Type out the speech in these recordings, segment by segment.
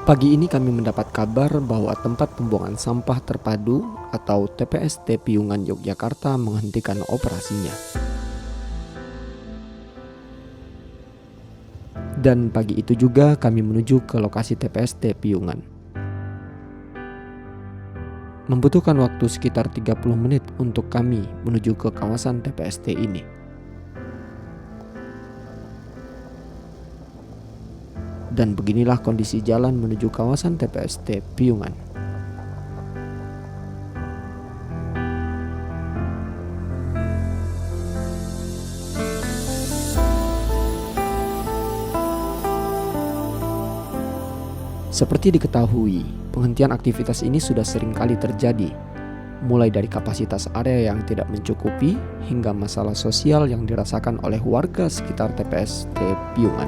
Pagi ini kami mendapat kabar bahwa tempat pembuangan sampah terpadu atau TPST Piungan Yogyakarta menghentikan operasinya. Dan pagi itu juga kami menuju ke lokasi TPST Piungan. Membutuhkan waktu sekitar 30 menit untuk kami menuju ke kawasan TPST ini. Dan beginilah kondisi jalan menuju kawasan TPST Piungan. Seperti diketahui, penghentian aktivitas ini sudah sering kali terjadi, mulai dari kapasitas area yang tidak mencukupi hingga masalah sosial yang dirasakan oleh warga sekitar TPST Piungan.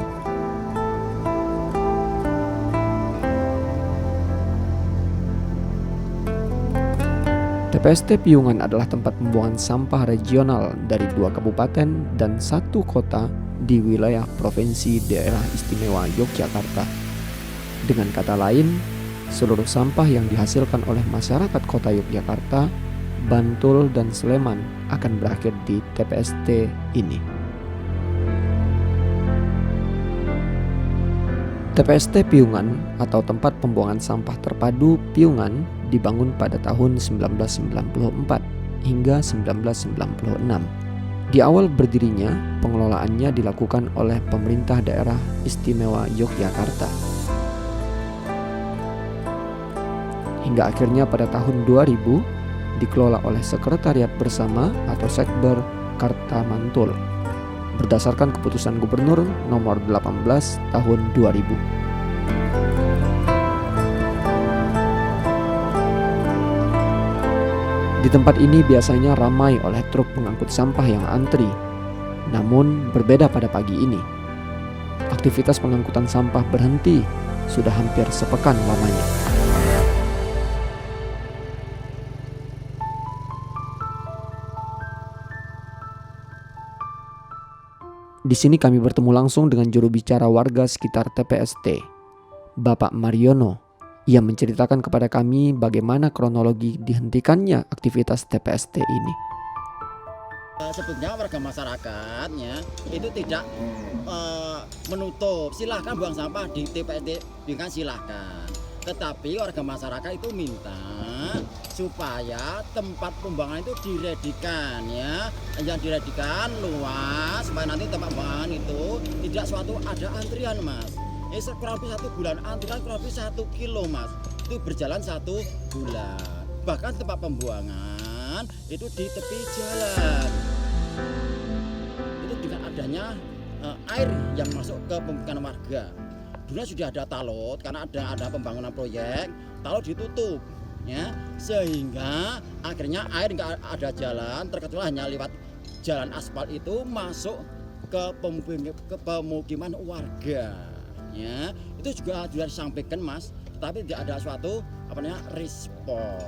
TPST Piungan adalah tempat pembuangan sampah regional dari 2 kabupaten dan 1 kota di wilayah Provinsi Daerah Istimewa Yogyakarta. Dengan kata lain, seluruh sampah yang dihasilkan oleh masyarakat kota Yogyakarta, Bantul, dan Sleman akan berakhir di TPST ini. TPST Piungan atau tempat pembuangan sampah terpadu Piungan dibangun pada tahun 1994 hingga 1996. Di awal berdirinya, pengelolaannya dilakukan oleh pemerintah daerah istimewa Yogyakarta. Hingga akhirnya pada tahun 2000 dikelola oleh Sekretariat Bersama atau Sekber Kartamantul berdasarkan keputusan Gubernur nomor 18 tahun 2000. Di tempat ini biasanya ramai oleh truk pengangkut sampah yang antri. Namun berbeda pada pagi ini. Aktivitas pengangkutan sampah berhenti sudah hampir sepekan lamanya. Di sini kami bertemu langsung dengan juru bicara warga sekitar TPST, Bapak Mariono. Ia menceritakan kepada kami bagaimana kronologi dihentikannya aktivitas TPST ini. Sebetulnya warga masyarakatnya itu tidak menutup, silahkan buang sampah di TPST Piungan silahkan. Tetapi warga masyarakat itu minta supaya tempat pembuangan itu diredikan ya, yang diredikan luas supaya nanti tempat pembuangan itu tidak suatu ada antrian mas. Kurang lebih 1 bulan antrian kurang lebih 1 kilo mas, itu berjalan 1 bulan. Bahkan tempat pembuangan itu di tepi jalan. Itu dengan adanya air yang masuk ke pemukiman warga. Dulu sudah ada talot karena ada pembangunan proyek, talot ditutup. Ya, sehingga akhirnya air nggak ada jalan, terkecuali hanya lewat jalan aspal itu masuk ke pemukiman warga. Ya, itu juga sudah disampaikan mas, tetapi tidak ada suatu respon.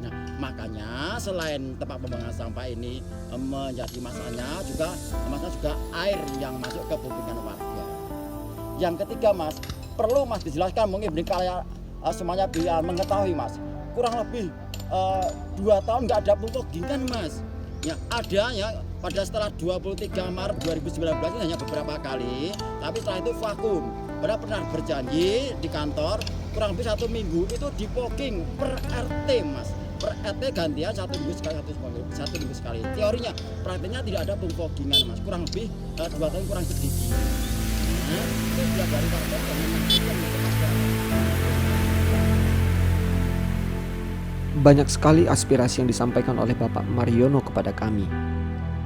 Nah, makanya selain tempat pembuangan sampah ini menjadi masalahnya juga air yang masuk ke pemukiman warga. Yang ketiga mas, perlu mas dijelaskan mungkin kalau semuanya biar mengetahui mas. Kurang lebih 2 tahun nggak ada pemfogingan mas. Ya ada ya pada setelah 23 Maret 2019 ini hanya beberapa kali, tapi setelah itu vakum. Padahal pernah berjanji di kantor kurang lebih 1 minggu itu dipogging per RT mas. Per RT gantian 1 minggu sekali, 1 minggu sekali. Teorinya, praktiknya tidak ada pemfogingan mas. Kurang lebih 2 tahun kurang sedikit. Nah, itu sudah dari warga dan memastikan itu mas. Banyak sekali aspirasi yang disampaikan oleh Bapak Mariono kepada kami.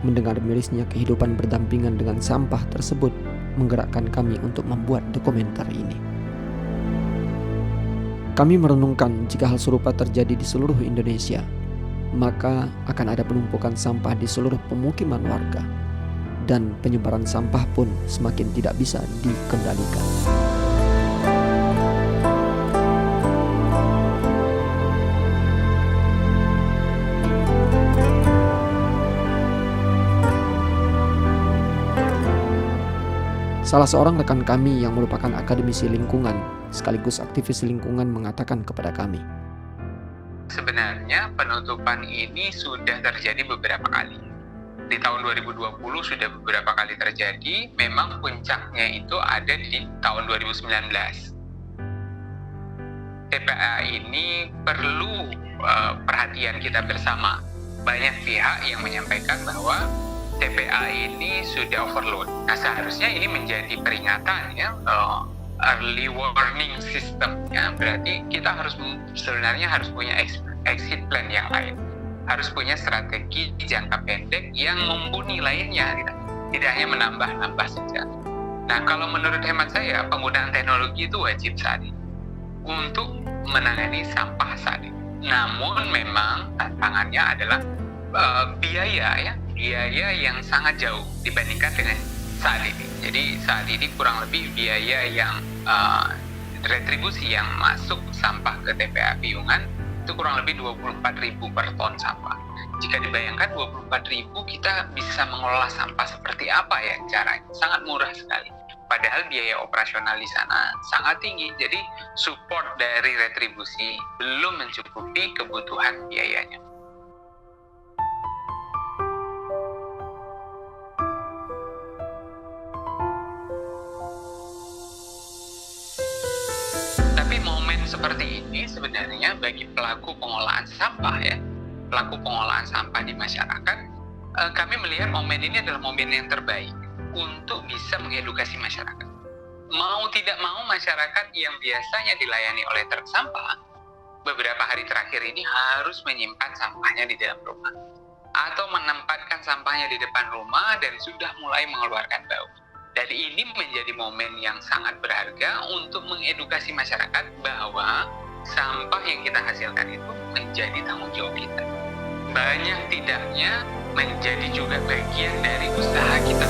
Mendengar mirisnya kehidupan berdampingan dengan sampah tersebut menggerakkan kami untuk membuat dokumenter ini. Kami merenungkan jika hal serupa terjadi di seluruh Indonesia, maka akan ada penumpukan sampah di seluruh pemukiman warga, dan penyebaran sampah pun semakin tidak bisa dikendalikan. Salah seorang rekan kami yang merupakan akademisi lingkungan sekaligus aktivis lingkungan mengatakan kepada kami, sebenarnya penutupan ini sudah terjadi beberapa kali. Di tahun 2020 sudah beberapa kali terjadi, memang puncaknya itu ada di tahun 2019. TPA ini perlu perhatian kita bersama. Banyak pihak yang menyampaikan bahwa TPA ini sudah overload. Nah, seharusnya ini menjadi peringatan ya, early warning system ya. Berarti kita sebenarnya harus punya exit plan yang lain. Harus punya strategi jangka pendek yang mumpuni lainnya, tidak hanya menambah-nambah saja. Nah, kalau menurut hemat saya, penggunaan teknologi itu wajib saat ini untuk menangani sampah saat ini. Namun memang tantangannya adalah biaya yang sangat jauh dibandingkan dengan saat ini. Jadi saat ini kurang lebih biaya yang retribusi yang masuk sampah ke TPA Piungan itu kurang lebih 24.000 per ton sampah. Jika dibayangkan 24.000 kita bisa mengelola sampah seperti apa ya caranya? Sangat murah sekali. Padahal biaya operasional di sana sangat tinggi. Jadi support dari retribusi belum mencukupi kebutuhan biayanya. Tapi momen seperti ini sebenarnya bagi pelaku pengolahan sampah ya, pelaku pengolahan sampah di masyarakat, kami melihat momen ini adalah momen yang terbaik untuk bisa mengedukasi masyarakat. Mau tidak mau masyarakat yang biasanya dilayani oleh truk sampah, beberapa hari terakhir ini harus menyimpan sampahnya di dalam rumah. Atau menempatkan sampahnya di depan rumah dan sudah mulai mengeluarkan bau. Dan ini menjadi momen yang sangat berharga untuk mengedukasi masyarakat bahwa sampah yang kita hasilkan itu menjadi tanggung jawab kita. Banyak tidaknya menjadi juga bagian dari usaha kita.